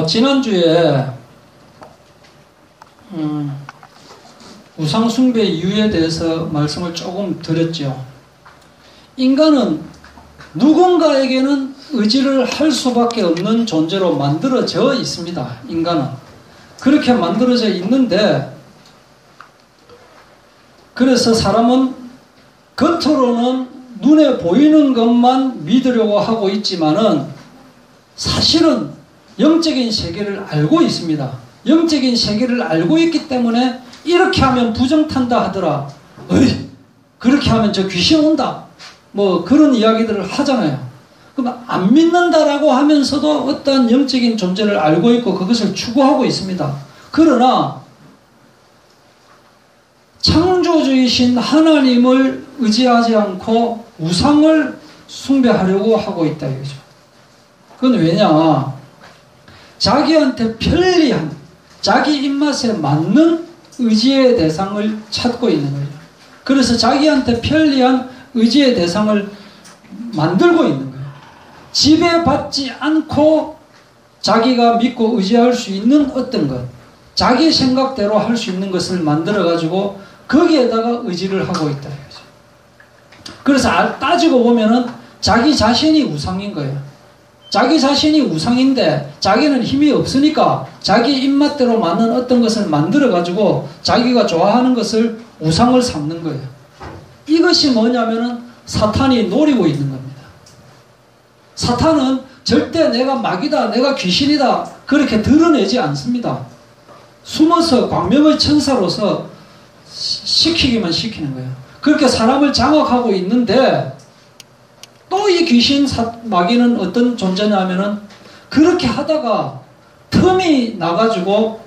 지난주에 우상숭배 이유에 대해서 말씀을 조금 드렸죠. 인간은 누군가에게는 의지를 할 수밖에 없는 존재로 만들어져 있습니다. 인간은 그렇게 만들어져 있는데, 그래서 사람은 겉으로는 눈에 보이는 것만 믿으려고 하고 있지만은 사실은 영적인 세계를 알고 있습니다. 영적인 세계를 알고 있기 때문에 이렇게 하면 부정탄다 하더라, 어이, 그렇게 하면 저 귀신 온다, 뭐 그런 이야기들을 하잖아요. 그럼 안 믿는다라고 하면서도 어떠한 영적인 존재를 알고 있고 그것을 추구하고 있습니다. 그러나 창조주이신 하나님을 의지하지 않고 우상을 숭배하려고 하고 있다 이거죠. 그건 왜냐? 자기한테 편리한, 자기 입맛에 맞는 의지의 대상을 찾고 있는 거예요. 그래서 자기한테 편리한 의지의 대상을 만들고 있는 거예요. 지배받지 않고 자기가 믿고 의지할 수 있는 어떤 것, 자기 생각대로 할 수 있는 것을 만들어가지고 거기에다가 의지를 하고 있다 이거죠. 그래서 따지고 보면은 자기 자신이 우상인 거예요. 자기 자신이 우상인데 자기는 힘이 없으니까 자기 입맛대로 맞는 어떤 것을 만들어가지고 자기가 좋아하는 것을 우상을 삼는 거예요. 이것이 뭐냐면은 사탄이 노리고 있는 겁니다. 사탄은 절대 내가 마귀다, 내가 귀신이다 그렇게 드러내지 않습니다. 숨어서 광명의 천사로서 시키기만 시키는 거예요. 그렇게 사람을 장악하고 있는데, 또 이 귀신 마귀는 어떤 존재냐면은 그렇게 하다가 틈이 나가지고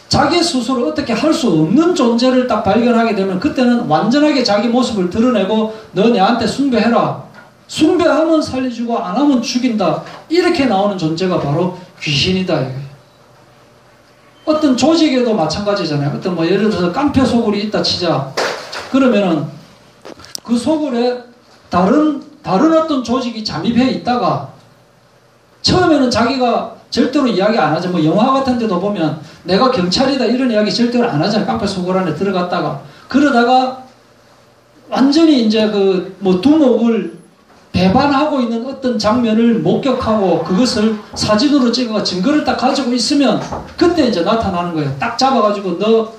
자기 스스로 어떻게 할 수 없는 존재를 딱 발견하게 되면 그때는 완전하게 자기 모습을 드러내고 너 내한테 숭배해라, 숭배하면 살려주고 안 하면 죽인다, 이렇게 나오는 존재가 바로 귀신이다 이거예요. 어떤 조직에도 마찬가지잖아요. 어떤 뭐 예를 들어서 깡패 소굴이 있다 치자. 그러면은 그 소굴에 다른 어떤 조직이 잠입해 있다가 처음에는 자기가 절대로 이야기 안 하죠. 뭐 영화 같은 데도 보면 내가 경찰이다 이런 이야기 절대로 안 하잖아요. 깡패 소굴 안에 들어갔다가. 그러다가 완전히 이제 그 뭐 두목을 배반하고 있는 어떤 장면을 목격하고 그것을 사진으로 찍어가 증거를 딱 가지고 있으면 그때 이제 나타나는 거예요. 딱 잡아가지고 너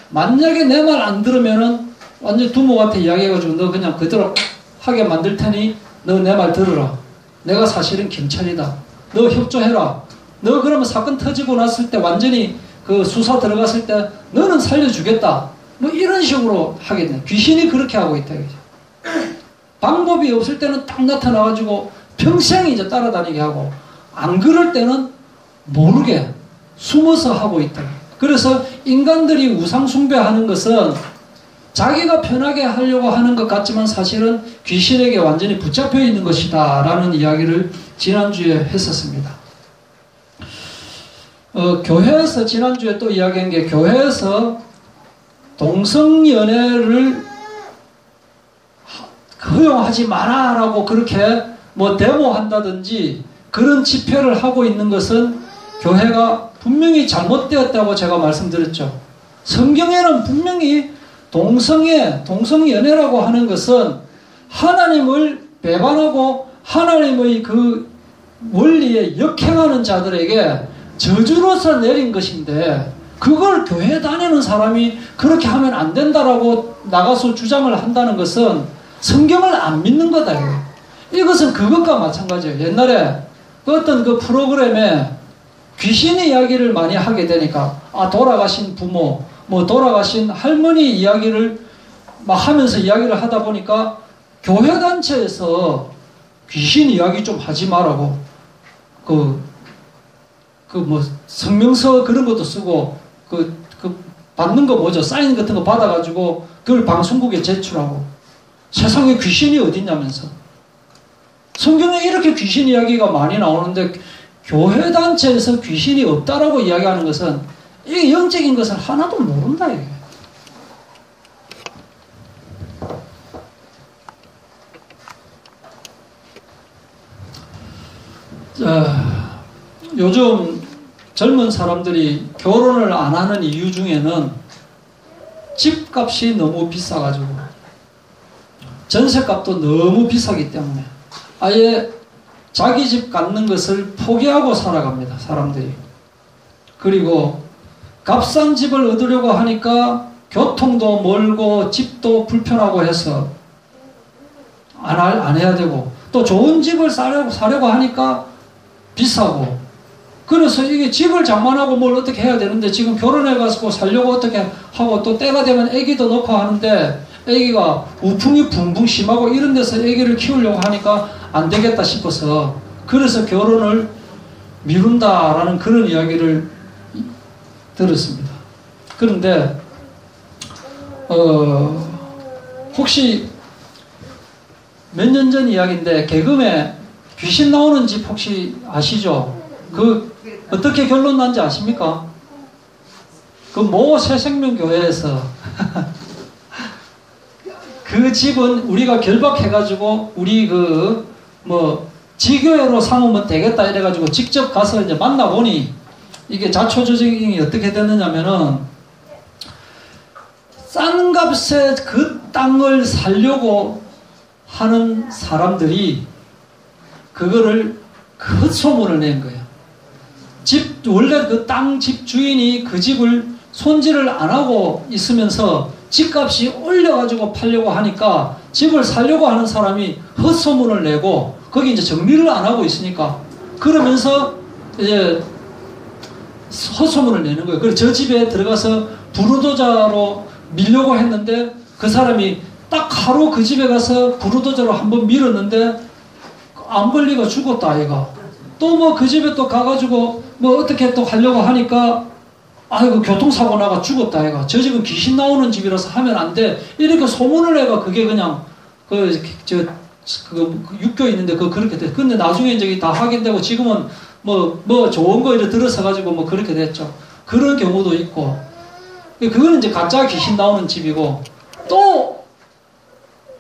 만약에 내 말 안 들으면은 완전 두목한테 이야기해가지고 너 그냥 그대로 하게 만들 테니 너 내 말 들으라. 내가 사실은 경찰이다. 너 협조해라. 너 그러면 사건 터지고 났을 때 완전히 그 수사 들어갔을 때 너는 살려주겠다. 뭐 이런 식으로 하게 돼. 귀신이 그렇게 하고 있다. 방법이 없을 때는 딱 나타나가지고 평생 이제 따라다니게 하고, 안 그럴 때는 모르게 숨어서 하고 있다. 그래서 인간들이 우상숭배하는 것은 자기가 편하게 하려고 하는 것 같지만 사실은 귀신에게 완전히 붙잡혀 있는 것이다 라는 이야기를 지난주에 했었습니다. 교회에서 지난주에 또 이야기한 게, 교회에서 동성연애를 허용하지 마라 라고 그렇게 뭐 데모한다든지 그런 집회를 하고 있는 것은 교회가 분명히 잘못되었다고 제가 말씀드렸죠. 성경에는 분명히 동성연애라고 하는 것은 하나님을 배반하고 하나님의 그 원리에 역행하는 자들에게 저주로서 내린 것인데, 그걸 교회 다니는 사람이 그렇게 하면 안 된다라고 나가서 주장을 한다는 것은 성경을 안 믿는 거다. 이것은 그것과 마찬가지예요. 옛날에 어떤 그 프로그램에 귀신 이야기를 많이 하게 되니까, 돌아가신 부모, 뭐 돌아가신 할머니 이야기를 막 하면서 이야기를 하다 보니까 교회 단체에서 귀신 이야기 좀 하지 말라고 뭐 성명서 그런 것도 쓰고 받는 거 뭐죠? 사인 같은 거 받아가지고 그걸 방송국에 제출하고, 세상에 귀신이 어딨냐면서. 성경에 이렇게 귀신 이야기가 많이 나오는데 교회 단체에서 귀신이 없다라고 이야기하는 것은 이게 영적인 것을 하나도 모른다 이게. 요즘 젊은 사람들이 결혼을 안 하는 이유 중에는 집값이 너무 비싸가지고 전셋값도 너무 비싸기 때문에 아예 자기 집 갖는 것을 포기하고 살아갑니다. 사람들이. 그리고 값싼 집을 얻으려고 하니까 교통도 멀고 집도 불편하고 해서 안 해야 되고, 또 좋은 집을 사려고 하니까 비싸고, 그래서 이게 집을 장만하고 뭘 어떻게 해야 되는데 지금 결혼해가지고 살려고 어떻게 하고 또 때가 되면 아기도 놓고 하는데 아기가 우풍이 붕붕 심하고 이런 데서 아기를 키우려고 하니까 안 되겠다 싶어서 그래서 결혼을 미룬다라는 그런 이야기를 들었습니다. 그런데 혹시 몇 년 전 이야기인데 개그맨 귀신 나오는 집 혹시 아시죠? 그 어떻게 결론 난지 아십니까? 그 모 새생명교회에서 그 집은 우리가 결박해가지고 우리 지교회로 삼으면 되겠다 이래가지고 직접 가서 이제 만나보니 이게 자초조정이 어떻게 됐느냐면은 싼 값에 그 땅을 살려고 하는 사람들이 그거를 헛소문을 낸 거예요. 원래 그 땅 집 주인이 그 집을 손질을 안 하고 있으면서 집값이 올려가지고 팔려고 하니까 집을 살려고 하는 사람이 헛소문을 내고 거기 이제 정리를 안 하고 있으니까 그러면서 이제 헛소문을 내는 거예요. 그래서 저 집에 들어가서 부르도자로 밀려고 했는데 그 사람이 딱 하루 그 집에 가서 부르도자로 한번 밀었는데 암 걸리가 죽었다 아이가. 또 뭐 그 집에 또 가가지고 뭐 어떻게 또 하려고 하니까 아이고 교통사고 나가 죽었다 아이가. 저 집은 귀신 나오는 집이라서 하면 안 돼. 이렇게 소문을 내가 그게 그냥 육교 있는데 그렇게 돼. 근데 나중에 이제 다 확인되고 지금은 뭐 좋은 거 이렇게 들어서 가지고 뭐 그렇게 됐죠. 그런 경우도 있고. 그거는 이제 가짜 귀신 나오는 집이고 또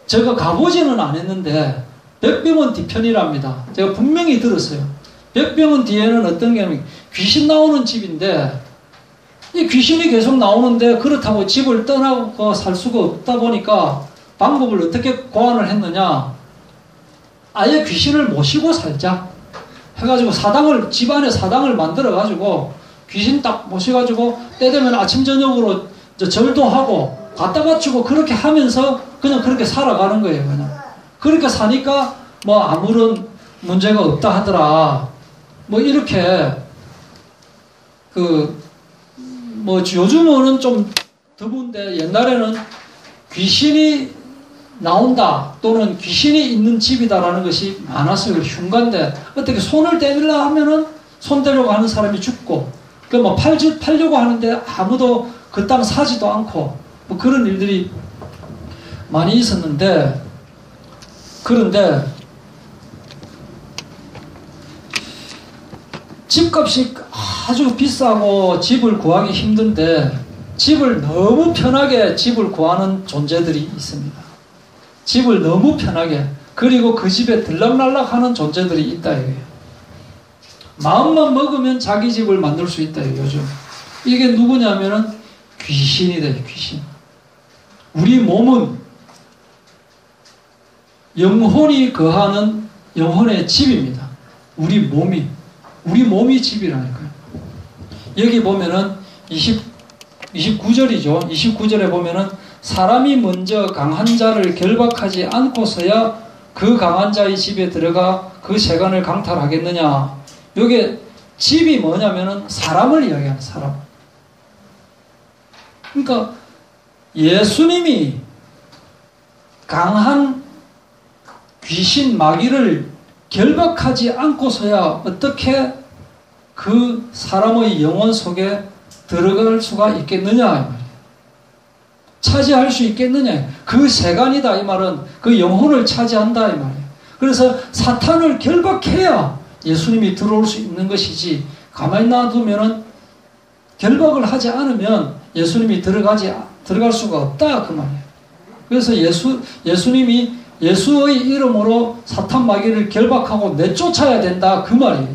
제가 가보지는 않았는데 백병원 뒤편이랍니다. 제가 분명히 들었어요. 백병원 뒤에는 어떤 게 귀신 나오는 집인데 이 귀신이 계속 나오는데 그렇다고 집을 떠나고 살 수가 없다 보니까 방법을 어떻게 고안을 했느냐, 아예 귀신을 모시고 살자 해가지고 집안에 사당을 만들어가지고 귀신 딱 모셔가지고 때 되면 아침 저녁으로 절도 하고 갖다 바치고 그렇게 하면서 그냥 그렇게 살아가는 거예요. 그냥 그렇게 사니까 뭐 아무런 문제가 없다 하더라. 뭐 이렇게 뭐 요즘은 좀 드문데 옛날에는 귀신이 나온다 또는 귀신이 있는 집이다라는 것이 많았어요. 흉가인데 어떻게 손을 대밀려 하면은 손 대려고 하는 사람이 죽고 뭐 팔려고 하는데 아무도 그 땅 사지도 않고 뭐 그런 일들이 많이 있었는데, 그런데 집값이 아주 비싸고 집을 구하기 힘든데 집을 너무 편하게 집을 구하는 존재들이 있습니다. 집을 너무 편하게, 그리고 그 집에 들락날락하는 존재들이 있다 이거예요. 마음만 먹으면 자기 집을 만들 수 있다 이거예요. 요즘 이게 누구냐면은 귀신이다. 귀신. 우리 몸은 영혼이 거하는 영혼의 집입니다. 우리 몸이 집이라니까요. 여기 보면은 29절이죠. 29절에 보면은 사람이 먼저 강한 자를 결박하지 않고서야 그 강한 자의 집에 들어가 그 세간을 강탈하겠느냐. 요게 집이 뭐냐면은 사람을 이야기하는 사람. 그러니까 예수님이 강한 귀신 마귀를 결박하지 않고서야 어떻게 그 사람의 영혼 속에 들어갈 수가 있겠느냐 이 말이에요. 차지할 수 있겠느냐. 그 세간이다 이 말은 그 영혼을 차지한다 이 말이에요. 그래서 사탄을 결박해야 예수님이 들어올 수 있는 것이지 가만히 놔두면은 결박을 하지 않으면 예수님이 들어갈 수가 없다 그 말이에요. 그래서 예수님이 예수의 이름으로 사탄 마귀를 결박하고 내쫓아야 된다 그 말이에요.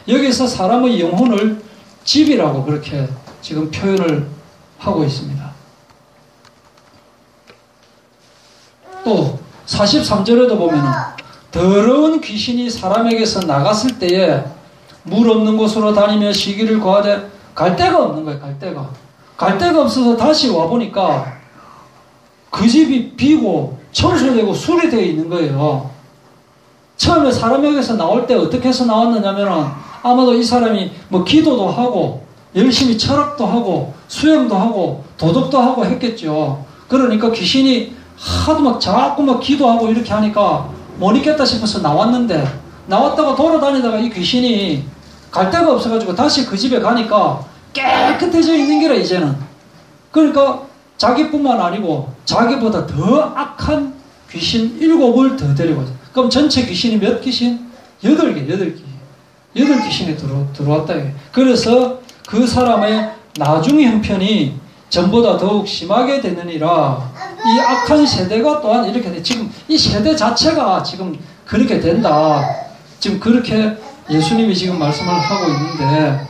이게. 여기서 사람의 영혼을 집이라고 그렇게 지금 표현을 하고 있습니다. 또 43절에도 보면은 더러운 귀신이 사람에게서 나갔을 때에 물 없는 곳으로 다니며 시기를 구하되 갈 데가 없는 거예요. 갈 데가 없어서 다시 와보니까 그 집이 비고 청소되고 수리되어 있는 거예요. 처음에 사람에게서 나올 때 어떻게 해서 나왔느냐면은 아마도 이 사람이 뭐 기도도 하고 열심히 철학도 하고 수영도 하고 도덕도 하고 했겠죠. 그러니까 귀신이 하도 막 자꾸 막 기도하고 이렇게 하니까 못 있겠다 싶어서 나왔는데, 나왔다가 돌아다니다가 이 귀신이 갈 데가 없어가지고 다시 그 집에 가니까 깨끗해져 있는 게라 이제는. 그러니까 자기뿐만 아니고 자기보다 더 악한 귀신 7을 더 데리고 왔어요. 그럼 전체 귀신이 몇 귀신? 8 귀신이 들어왔다. 그래서 그 사람의 나중 형편이 전보다 더욱 심하게 되느니라. 이 악한 세대가 또한 이렇게 돼. 지금 이 세대 자체가 지금 그렇게 된다. 지금 그렇게 예수님이 지금 말씀을 하고 있는데,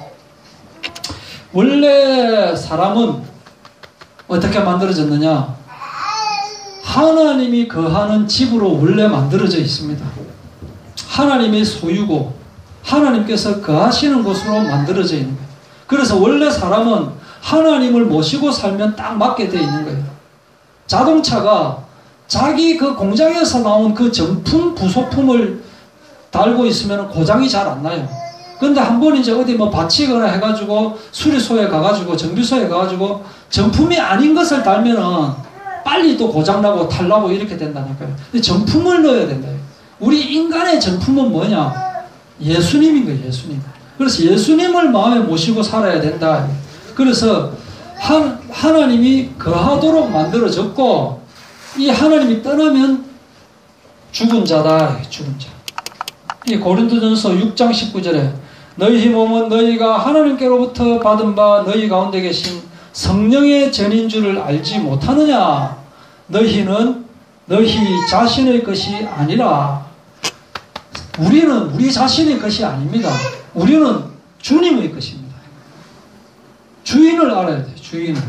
원래 사람은 어떻게 만들어졌느냐? 하나님이 거하는 집으로 원래 만들어져 있습니다. 하나님의 소유고 하나님께서 거하시는 곳으로 만들어져 있는 거예요. 그래서 원래 사람은 하나님을 모시고 살면 딱 맞게 되어 있는 거예요. 자동차가 자기 그 공장에서 나온 그 정품 부속품을 달고 있으면 고장이 잘 안 나요. 근데 한번 이제 어디 뭐 받치거나 해가지고 수리소에 가가지고 정비소에 가가지고 정품이 아닌 것을 달면은 빨리 또 고장나고 탈나고 이렇게 된다니까요. 근데 정품을 넣어야 된다. 우리 인간의 정품은 뭐냐? 예수님인 거예요, 예수님. 그래서 예수님을 마음에 모시고 살아야 된다. 그래서 하나님이 거하도록 만들어졌고, 이 하나님이 떠나면 죽은 자다. 죽은 자. 이 고린도전서 6장 19절에 너희 몸은 너희가 하나님께로부터 받은 바 너희 가운데 계신 성령의 전인 줄을 알지 못하느냐? 너희는 너희 자신의 것이 아니라. 우리는 우리 자신의 것이 아닙니다. 우리는 주님의 것입니다. 주인을 알아야 돼요. 주인을.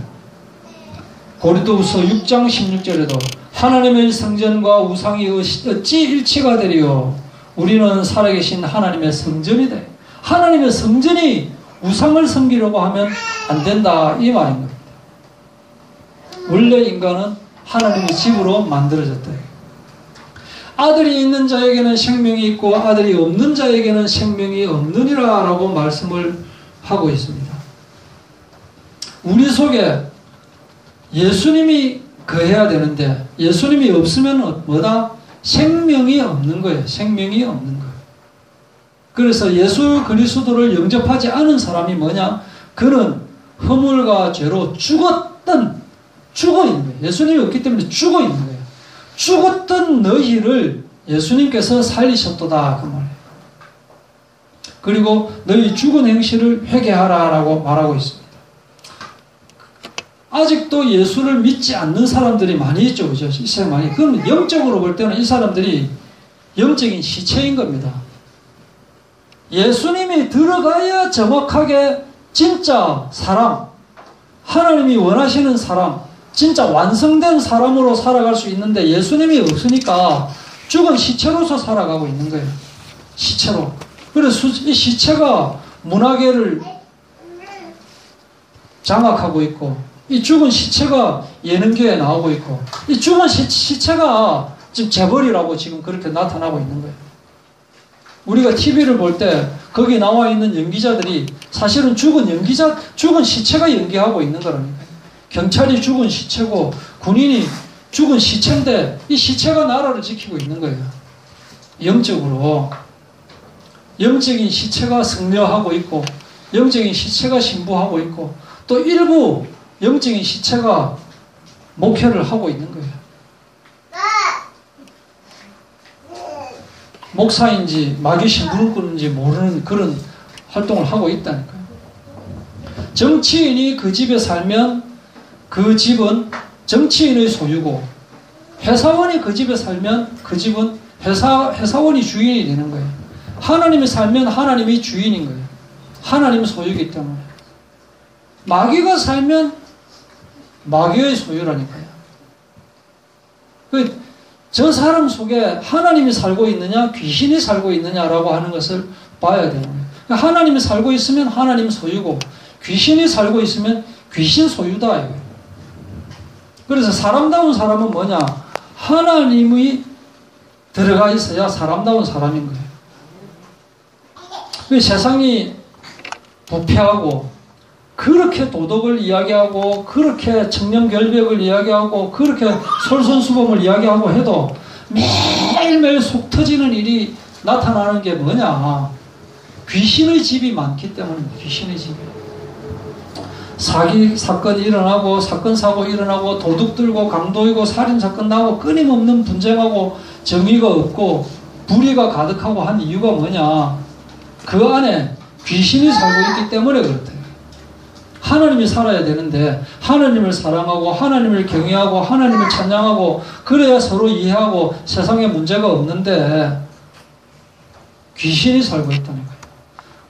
고린도후서 6장 16절에도 하나님의 성전과 우상이 어찌 일치가 되리요? 우리는 살아계신 하나님의 성전이다. 하나님의 성전이 우상을 섬기려고 하면 안 된다. 이 말인 겁니다. 원래 인간은 하나님의 집으로 만들어졌다. 아들이 있는 자에게는 생명이 있고 아들이 없는 자에게는 생명이 없느니라 라고 말씀을 하고 있습니다. 우리 속에 예수님이 거해야 되는데 예수님이 없으면 뭐다? 생명이 없는 거예요. 생명이 없는 거예요. 그래서 예수 그리스도를 영접하지 않은 사람이 뭐냐? 그는 허물과 죄로 죽어 있는 거예요. 예수님이 없기 때문에 죽어 있는 거예요. 죽었던 너희를 예수님께서 살리셨도다 그 말이에요. 그리고 너희 죽은 행실을 회개하라 라고 말하고 있습니다. 아직도 예수를 믿지 않는 사람들이 많이 있죠. 그죠? 이 세상에 많이. 그럼 영적으로 볼 때는 이 사람들이 영적인 시체인 겁니다. 예수님이 들어가야 정확하게 진짜 사람, 하나님이 원하시는 사람, 진짜 완성된 사람으로 살아갈 수 있는데 예수님이 없으니까 죽은 시체로서 살아가고 있는 거예요. 시체로. 그래서 이 시체가 문화계를 장악하고 있고 이 죽은 시체가 예능계에 나오고 있고 이 죽은 시체가 지금 재벌이라고 지금 그렇게 나타나고 있는 거예요. 우리가 TV를 볼 때 거기 나와 있는 연기자들이 사실은 죽은 시체가 연기하고 있는 거라니까요. 경찰이 죽은 시체고 군인이 죽은 시체인데 이 시체가 나라를 지키고 있는 거예요. 영적으로. 영적인 시체가 승려하고 있고 영적인 시체가 신부하고 있고 또 일부 영적인 시체가 목회를 하고 있는 거예요. 목사인지 마귀 신부를 꾸는지 모르는 그런 활동을 하고 있다니까요. 정치인이 그 집에 살면 그 집은 정치인의 소유고 회사원이 그 집에 살면 그 집은 회사원이 주인이 되는 거예요. 하나님이 살면 하나님이 주인인 거예요. 하나님 소유이기 때문에. 마귀가 살면 마귀의 소유라니까요. 저 사람 속에 하나님이 살고 있느냐 귀신이 살고 있느냐라고 하는 것을 봐야 되는 거예요. 하나님이 살고 있으면 하나님 소유고 귀신이 살고 있으면 귀신 소유다 이거예요. 그래서 사람다운 사람은 뭐냐? 하나님이 들어가 있어야 사람다운 사람인 거예요. 세상이 부패하고 그렇게 도덕을 이야기하고 그렇게 청렴결백을 이야기하고 그렇게 솔선수범을 이야기하고 해도 매일매일 속 터지는 일이 나타나는 게 뭐냐? 귀신의 집이 많기 때문입니다. 귀신의 집이. 사기 사건이 일어나고 사건 사고 일어나고 도둑 들고 강도이고 살인사건 나고 끊임없는 분쟁하고 정의가 없고 불의가 가득하고 한 이유가 뭐냐? 그 안에 귀신이 살고 있기 때문에 그렇대요. 하나님이 살아야 되는데 하나님을 사랑하고 하나님을 경외하고 하나님을 찬양하고 그래야 서로 이해하고 세상에 문제가 없는데 귀신이 살고 있다는 거예요.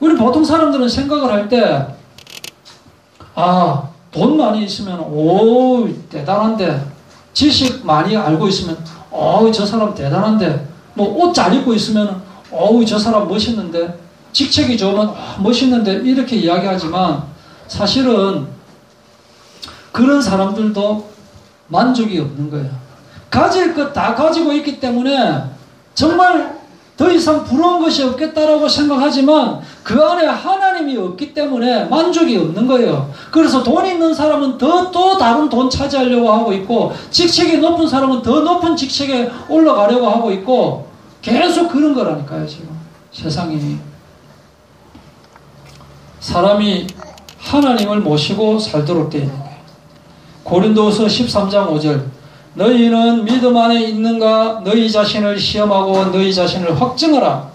우리 보통 사람들은 생각을 할 때 돈 많이 있으면 오 대단한데 지식 많이 알고 있으면 저 사람 대단한데 뭐 옷 잘 입고 있으면 저 사람 멋있는데 직책이 좋으면 멋있는데 이렇게 이야기하지만 사실은 그런 사람들도 만족이 없는 거예요. 가질 것 다 가지고 있기 때문에 정말 더 이상 부러운 것이 없겠다라고 생각하지만 그 안에 하나님이 없기 때문에 만족이 없는 거예요. 그래서 돈 있는 사람은 또 다른 돈 차지하려고 하고 있고 직책이 높은 사람은 더 높은 직책에 올라가려고 하고 있고 계속 그런 거라니까요. 지금 세상이. 사람이 하나님을 모시고 살도록 되어 있는 거예요. 고린도후서 13장 5절 너희는 믿음 안에 있는가 너희 자신을 시험하고 너희 자신을 확증하라.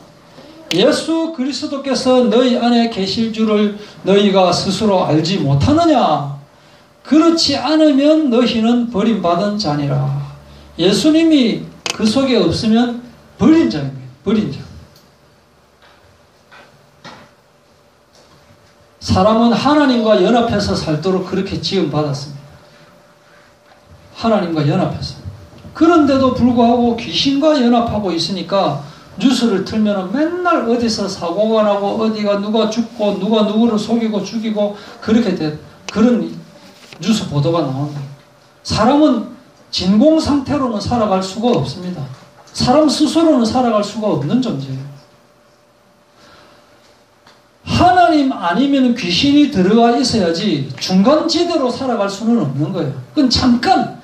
예수 그리스도께서 너희 안에 계실 줄을 너희가 스스로 알지 못하느냐. 그렇지 않으면 너희는 버림받은 자니라. 예수님이 그 속에 없으면 버린 자입니다. 버린 자. 사람은 하나님과 연합해서 살도록 그렇게 지음받았습니다. 하나님과 연합해서. 그런데도 불구하고 귀신과 연합하고 있으니까 뉴스를 틀면 맨날 어디서 사고가 나고 어디가 누가 죽고 누가 누구를 속이고 죽이고 그렇게 된 그런 뉴스 보도가 나옵니다. 사람은 진공 상태로는 살아갈 수가 없습니다. 사람 스스로는 살아갈 수가 없는 존재예요. 하나님 아니면 귀신이 들어가 있어야지 중간지대로 살아갈 수는 없는 거예요. 그건 잠깐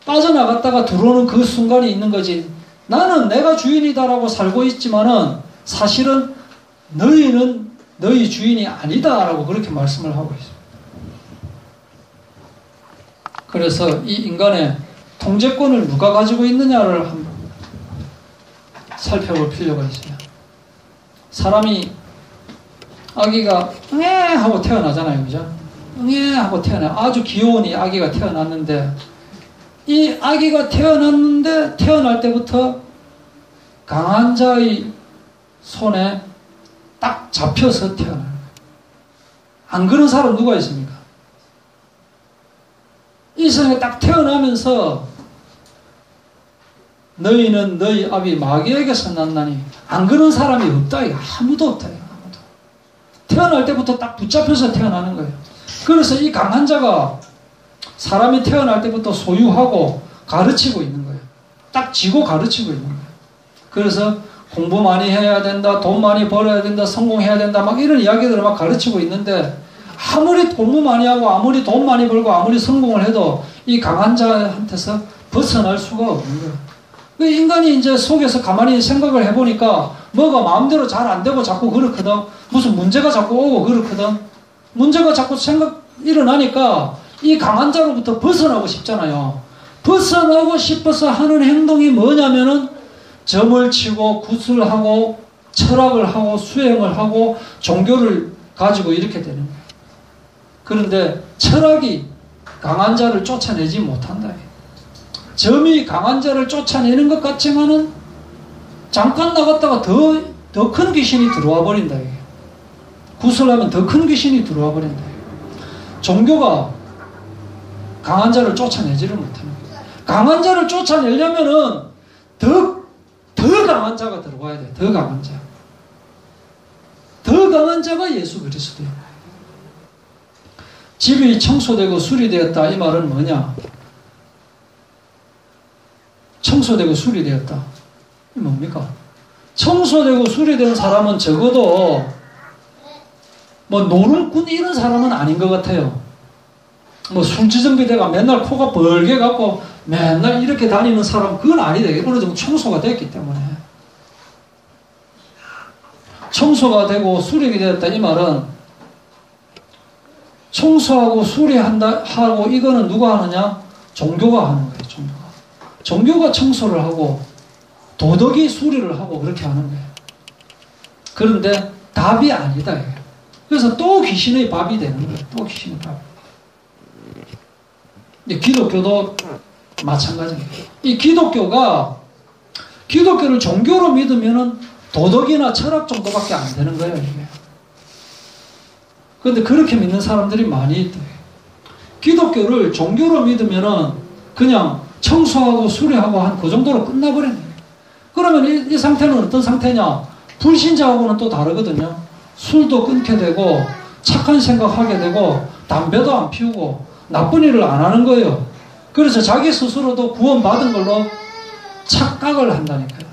빠져나갔다가 들어오는 그 순간이 있는 거지. 나는 내가 주인이다라고 살고 있지만은 사실은 너희는 너희 주인이 아니다라고 그렇게 말씀을 하고 있어요. 그래서 이 인간의 통제권을 누가 가지고 있느냐를 한번 살펴볼 필요가 있어요. 사람이 아기가 응애 하고 태어나잖아요. 그죠? 응애 하고 태어나. 아주 귀여운 이 아기가 태어났는데 이 아기가 태어났는데 태어날 때부터 강한 자의 손에 딱 잡혀서 태어나요. 안 그런 사람 누가 있습니까? 이 세상에 딱 태어나면서 너희는 너희 아비 마귀에게서 났나니 안 그런 사람이 없다. 아무도 없다. 아무도. 태어날 때부터 딱 붙잡혀서 태어나는 거예요. 그래서 이 강한 자가 사람이 태어날 때부터 소유하고 가르치고 있는 거예요. 딱 쥐고 가르치고 있는 거예요. 그래서 공부 많이 해야 된다, 돈 많이 벌어야 된다, 성공해야 된다, 막 이런 이야기들을 막 가르치고 있는데 아무리 공부 많이 하고 아무리 돈 많이 벌고 아무리 성공을 해도 이 강한 자한테서 벗어날 수가 없는 거예요. 인간이 이제 속에서 가만히 생각을 해보니까 뭐가 마음대로 잘 안 되고 자꾸 그렇거든. 무슨 문제가 자꾸 오고 그렇거든. 문제가 자꾸 일어나니까 이 강한 자로부터 벗어나고 싶잖아요. 벗어나고 싶어서 하는 행동이 뭐냐면은 점을 치고 굿을 하고 철학을 하고 수행을 하고 종교를 가지고 이렇게 되는 거예요. 그런데 철학이 강한 자를 쫓아내지 못한다. 점이 강한 자를 쫓아내는 것 같지만은 잠깐 나갔다가 더 큰 귀신이 들어와 버린다. 구슬하면 더 큰 귀신이 들어와 버린다. 종교가 강한 자를 쫓아내지를 못하는 거예요. 강한 자를 쫓아내려면은 더 강한 자가 들어와야 돼요. 더 강한 자. 더 강한 자가 예수 그리스도예요. 집이 청소되고 수리되었다. 이 말은 뭐냐? 청소되고 수리되었다. 이 뭡니까? 청소되고 수리된 사람은 적어도 뭐 노름꾼 이런 사람은 아닌 것 같아요. 뭐 술지정비대가 맨날 코가 벌게 갖고 맨날 이렇게 다니는 사람 그건 아니다. 어느 정도 청소가 됐기 때문에. 청소가 되고 수리가 되었다. 이 말은 청소하고 수리한다 하고 이거는 누가 하느냐? 종교가 하는 거예요. 종교가 청소를 하고 도덕이 수리를 하고 그렇게 하는 거예요. 그런데 답이 아니다. 그래서 또 귀신의 밥이 되는 거예요. 또 귀신의 밥. 기독교도 마찬가지예요. 이 기독교를 종교로 믿으면은 도덕이나 철학 정도밖에 안 되는 거예요. 이게. 그런데 그렇게 믿는 사람들이 많이 있대요. 기독교를 종교로 믿으면은 그냥 청소하고 수리하고 한 그 정도로 끝나버리는 거예요. 그러면 이 상태는 어떤 상태냐? 불신자하고는 또 다르거든요. 술도 끊게 되고 착한 생각하게 되고 담배도 안 피우고 나쁜 일을 안 하는 거예요. 그래서 자기 스스로도 구원받은 걸로 착각을 한다니까요.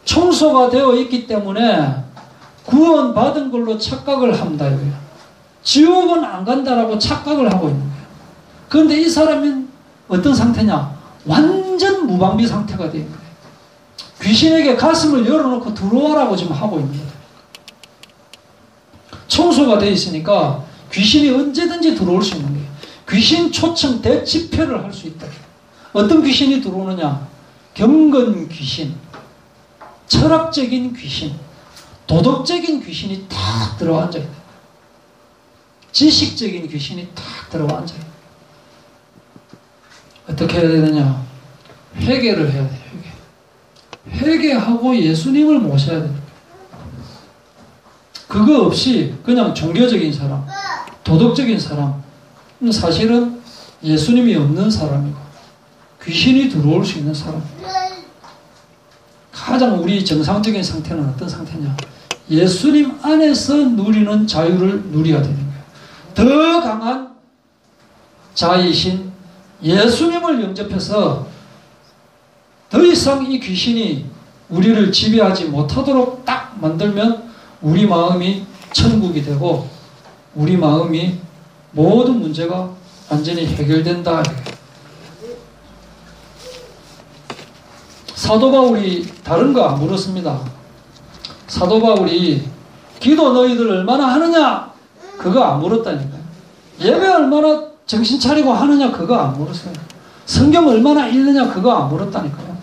청소가 되어 있기 때문에 구원받은 걸로 착각을 한다 이거예요. 지옥은 안 간다라고 착각을 하고 있는 거예요. 그런데 이 사람은 어떤 상태냐? 완전 무방비 상태가 되어 있는 거예요. 귀신에게 가슴을 열어놓고 들어와라고 지금 하고 있는 거예요. 청소가 되어 있으니까 귀신이 언제든지 들어올 수 있는 거예요. 귀신 초청 대집회를 할 수 있다. 어떤 귀신이 들어오느냐? 경건 귀신, 철학적인 귀신, 도덕적인 귀신이 탁 들어와 앉아있다. 지식적인 귀신이 탁 들어와 앉아있다. 어떻게 해야 되느냐? 회개를 해야 돼요. 회개하고 예수님을 모셔야 됩니다. 그거 없이 그냥 종교적인 사람, 도덕적인 사람, 사실은 예수님이 없는 사람이고 귀신이 들어올 수 있는 사람. 가장 우리 정상적인 상태는 어떤 상태냐? 예수님 안에서 누리는 자유를 누려야 되는 거예요. 더 강한 자이신 예수님을 영접해서 더 이상 이 귀신이 우리를 지배하지 못하도록 딱 만들면 우리 마음이 천국이 되고 우리 마음이 모든 문제가 완전히 해결된다. 사도 바울이 다른 거 안 물었습니다. 사도 바울이 기도 너희들 얼마나 하느냐? 그거 안 물었다니까요. 예배 얼마나 정신 차리고 하느냐? 그거 안 물었어요. 성경 얼마나 읽느냐? 그거 안 물었다니까요.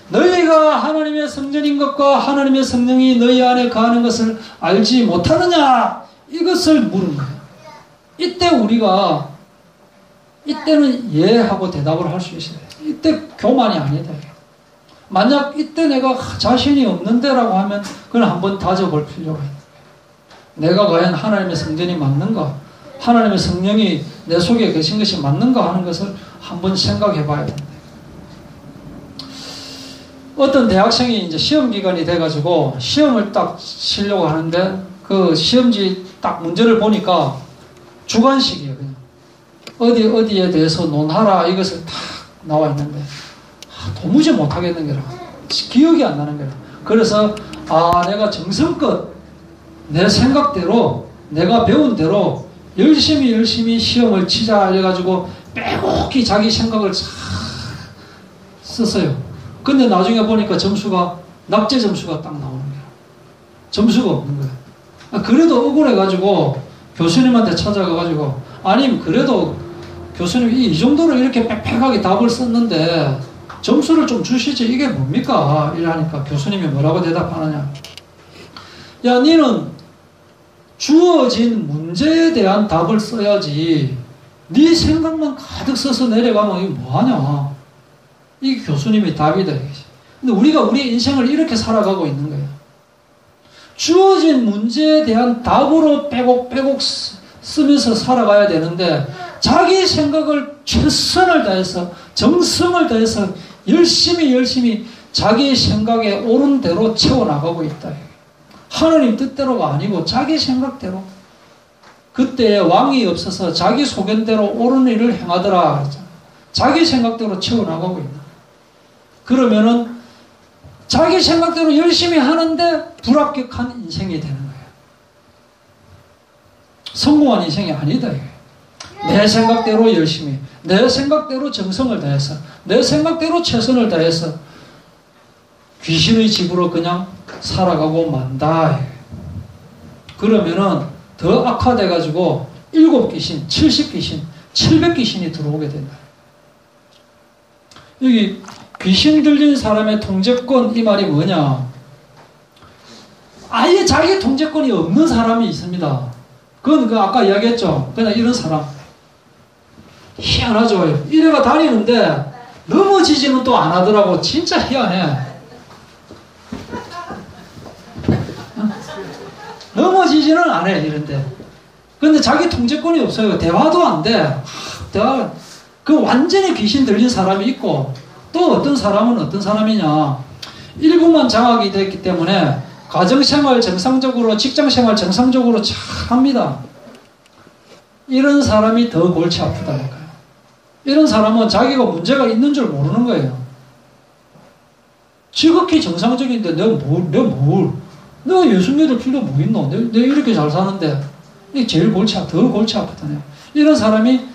너희가 하나님의 성전인 것과 하나님의 성령이 너희 안에 거하는 것을 알지 못하느냐? 이것을 물은 거예요. 이때는 예 하고 대답을 할 수 있어요. 이때 교만이 아니다. 만약 이때 내가 자신이 없는데라고 하면 그걸 한번 다져볼 필요가 있는 거예요. 내가 과연 하나님의 성전이 맞는가? 하나님의 성령이 내 속에 계신 것이 맞는가 하는 것을 한번 생각해 봐야 된다. 어떤 대학생이 이제 시험 기간이 돼가지고 시험을 딱 치려고 하는데 그 시험지 딱 문제를 보니까 주관식이에요. 그냥. 어디에 대해서 논하라 이것을 딱 나와 있는데 도무지 못하겠는 게라. 기억이 안 나는 게라. 그래서 내가 정성껏 내 생각대로 내가 배운 대로 열심히 시험을 치자 해가지고 빼곡히 자기 생각을 싹 썼어요. 근데 나중에 보니까 낙제 점수가 딱 나오는 거야. 점수가 없는 거야. 그래도 억울해가지고 교수님한테 찾아가가지고 아님 그래도 교수님 이 정도로 이렇게 빽빽하게 답을 썼는데 점수를 좀 주시지 이게 뭡니까? 이러니까 교수님이 뭐라고 대답하느냐? 야, 니는 주어진 문제에 대한 답을 써야지 네 생각만 가득 써서 내려가면 이거 뭐하냐? 이게 교수님의 답이다. 근데 우리가 우리 인생을 이렇게 살아가고 있는 거예요. 주어진 문제에 대한 답으로 빼곡빼곡 쓰면서 살아가야 되는데 자기 생각을 최선을 다해서 정성을 다해서 열심히 자기 생각에 옳은 대로 채워나가고 있다. 하나님 뜻대로가 아니고 자기 생각대로. 그때 왕이 없어서 자기 소견대로 옳은 일을 행하더라 그랬잖아. 자기 생각대로 채워나가고 있다. 그러면은 자기 생각대로 열심히 하는데 불합격한 인생이 되는 거예요. 성공한 인생이 아니다. 이게. 내 생각대로 열심히, 내 생각대로 정성을 다해서, 내 생각대로 최선을 다해서 귀신의 집으로 그냥 살아가고 만다. 그러면은 더 악화돼가지고 7귀신, 70귀신, 700귀신이 들어오게 된다. 여기 귀신 들린 사람의 통제권 이 말이 뭐냐? 아예 자기 통제권이 없는 사람이 있습니다. 그건 아까 이야기했죠. 그냥 이런 사람 희한하죠. 이래가 다니는데 넘어지지는 또 안 하더라고. 진짜 희한해. 넘어지지는 안 해. 이런데 근데 자기 통제권이 없어요. 대화도 안 돼. 대화 그 완전히 귀신 들린 사람이 있고 또 어떤 사람은 어떤 사람이냐. 일부만 장악이 됐기 때문에 가정생활 정상적으로 직장생활 정상적으로 잘 합니다. 이런 사람이 더 골치 아프다니까요. 이런 사람은 자기가 문제가 있는 줄 모르는 거예요. 지극히 정상적인데 내가 예수 믿을 필요 뭐 있노? 내가 이렇게 잘 사는데 이게 제일 더 골치 아프다네요. 이런 사람이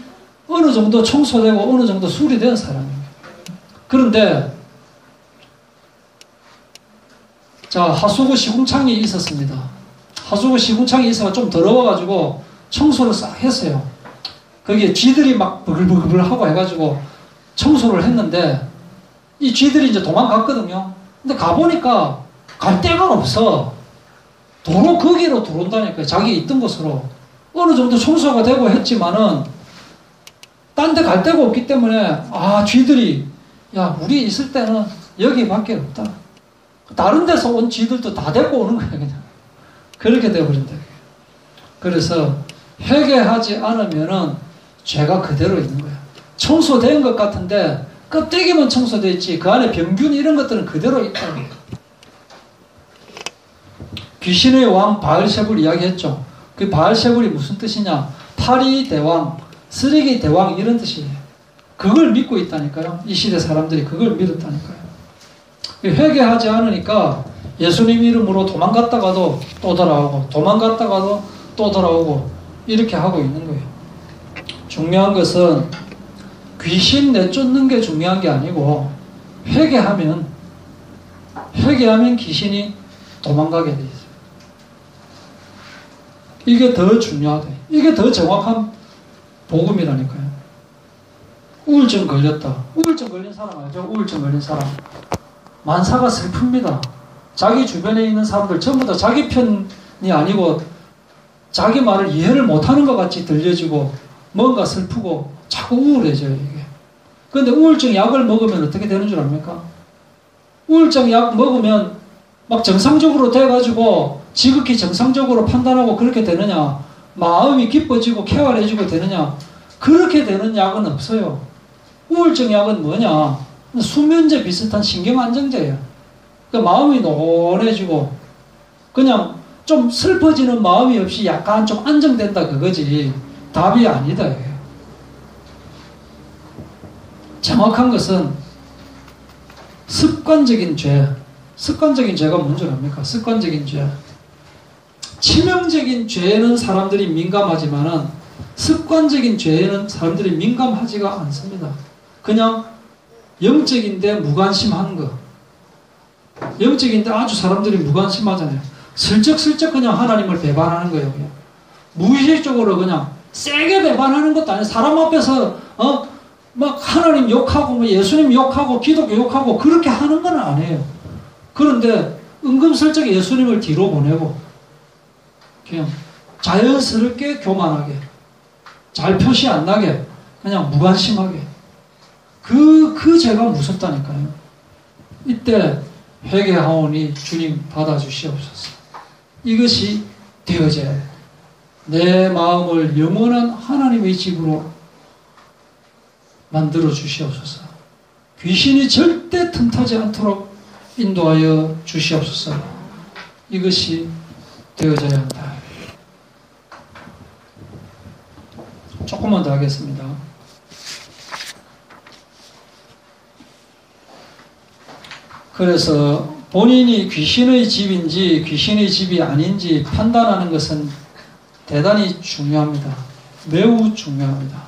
어느 정도 청소되고 어느 정도 수리된 사람입니다. 그런데 자, 하수구 시궁창이 있었습니다. 하수구 시궁창이 있어서 좀 더러워가지고 청소를 싹 했어요. 거기에 쥐들이 막 버글버글 하고 해가지고 청소를 했는데 이 쥐들이 이제 도망갔거든요. 근데 가보니까 갈 데가 없어. 도로 거기로 들어온다니까요. 자기 있던 곳으로. 어느 정도 청소가 되고 했지만은 딴 데 갈 데가 없기 때문에 쥐들이 야 우리 있을 때는 여기밖에 없다. 다른 데서 온 쥐들도 다 데리고 오는 거야 그냥. 그렇게 되어버린다. 그래서 회개하지 않으면은 죄가 그대로 있는 거야. 청소된 것 같은데 껍데기만 청소되어 있지 그 안에 병균 이런 것들은 그대로 있다는 거야. 귀신의 왕 바알세불 이야기했죠. 그 바알세불이 무슨 뜻이냐? 파리 대왕, 쓰레기 대왕 이런 뜻이에요. 그걸 믿고 있다니까요. 이 시대 사람들이 그걸 믿었다니까요. 회개하지 않으니까 예수님 이름으로 도망갔다가도 또 돌아오고 도망갔다가도 또 돌아오고 이렇게 하고 있는 거예요. 중요한 것은 귀신 내쫓는 게 중요한 게 아니고 회개하면 귀신이 도망가게 돼 있어요. 이게 더 중요하다. 이게 더 정확한 복음이라니까요. 우울증 걸렸다. 우울증 걸린 사람 알죠? 우울증 걸린 사람. 만사가 슬픕니다. 자기 주변에 있는 사람들 전부 다 자기 편이 아니고 자기 말을 이해를 못하는 것 같이 들려지고 뭔가 슬프고 자꾸 우울해져요. 이게. 그런데 우울증 약을 먹으면 어떻게 되는 줄 압니까? 우울증 약 먹으면 막 정상적으로 돼가지고 지극히 정상적으로 판단하고 그렇게 되느냐? 마음이 기뻐지고 쾌활해지고 되느냐? 그렇게 되는 약은 없어요. 우울증 약은 뭐냐? 수면제 비슷한 신경안정제예요. 그러니까 마음이 노곤해지고 그냥 좀 슬퍼지는 마음이 없이 약간 좀 안정된다 그거지 답이 아니다. 정확한 것은 습관적인 죄. 습관적인 죄가 뭔지 압니까? 습관적인 죄. 치명적인 죄에는 사람들이 민감하지만은 습관적인 죄에는 사람들이 민감하지가 않습니다. 그냥 영적인데 무관심한 거. 영적인데 아주 사람들이 무관심하잖아요. 슬쩍슬쩍 그냥 하나님을 배반하는 거예요. 그냥. 무의식적으로 그냥 세게 배반하는 것도 아니에요. 사람 앞에서 막 하나님 욕하고 뭐 예수님 욕하고 기독교 욕하고 그렇게 하는 건 아니에요. 그런데 은근슬쩍 예수님을 뒤로 보내고 그냥 자연스럽게 교만하게 잘 표시 안 나게 그냥 무관심하게 그 죄가 무섭다니까요. 이때 회개하오니 주님 받아주시옵소서. 이것이 되어져야 돼. 내 마음을 영원한 하나님의 집으로 만들어 주시옵소서. 귀신이 절대 틈타지 않도록 인도하여 주시옵소서. 이것이 되어져야 한다. 조금만 더 하겠습니다. 그래서 본인이 귀신의 집인지 귀신의 집이 아닌지 판단하는 것은 대단히 중요합니다. 매우 중요합니다.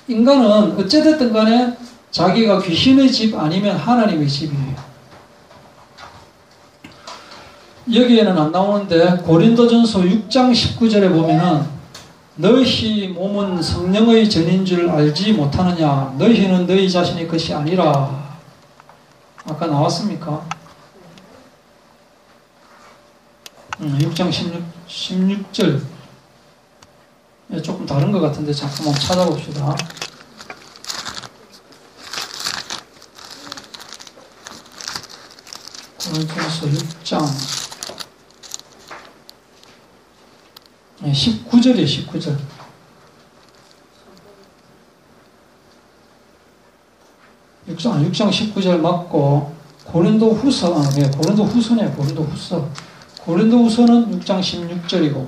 인간은 어찌됐든 간에 자기가 귀신의 집 아니면 하나님의 집이에요. 여기에는 안 나오는데 고린도전서 6장 19절에 보면은 너희 몸은 성령의 전인 줄 알지 못하느냐. 너희는 너희 자신의 것이 아니라. 아까 나왔습니까? 6장 16절. 조금 다른 것 같은데 잠깐만 찾아봅시다. 고린도전서 6장 19절이에요. 19절. 육장 19절 맞고 고린도 후서, 고린도 후서네. 고린도 후서는 6장 16절이고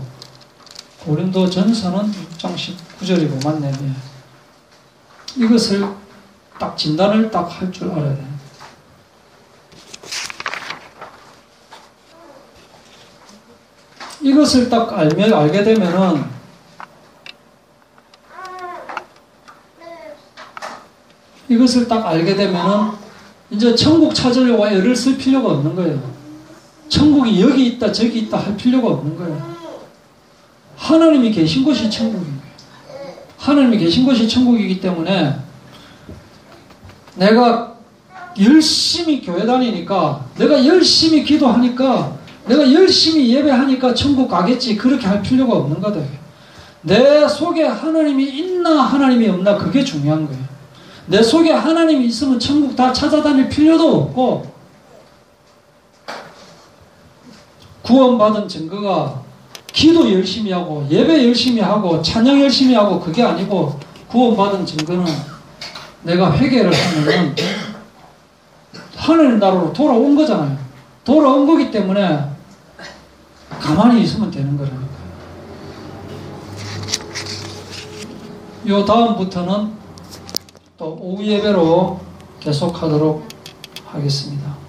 고린도 전서는 6장 19절이고 맞네. 이것을 딱 진단을 딱 할 줄 알아야 돼. 이것을 딱 알게 되면은 이제 천국 찾으려고 애를 쓸 필요가 없는 거예요. 천국이 여기 있다 저기 있다 할 필요가 없는 거예요. 하나님이 계신 곳이 천국인 거예요. 하나님이 계신 곳이 천국이기 때문에 내가 열심히 교회 다니니까, 내가 열심히 기도하니까, 내가 열심히 예배하니까 천국 가겠지, 그렇게 할 필요가 없는 거다. 내 속에 하나님이 있나 하나님이 없나, 그게 중요한 거예요. 내 속에 하나님이 있으면 천국 다 찾아다닐 필요도 없고, 구원받은 증거가 기도 열심히 하고 예배 열심히 하고 찬양 열심히 하고 그게 아니고, 구원받은 증거는 내가 회개를 하면은 하늘 나라로 돌아온 거잖아요. 돌아온 거기 때문에 가만히 있으면 되는 거라니까요. 요 다음부터는 또 오후 예배로 계속하도록 하겠습니다.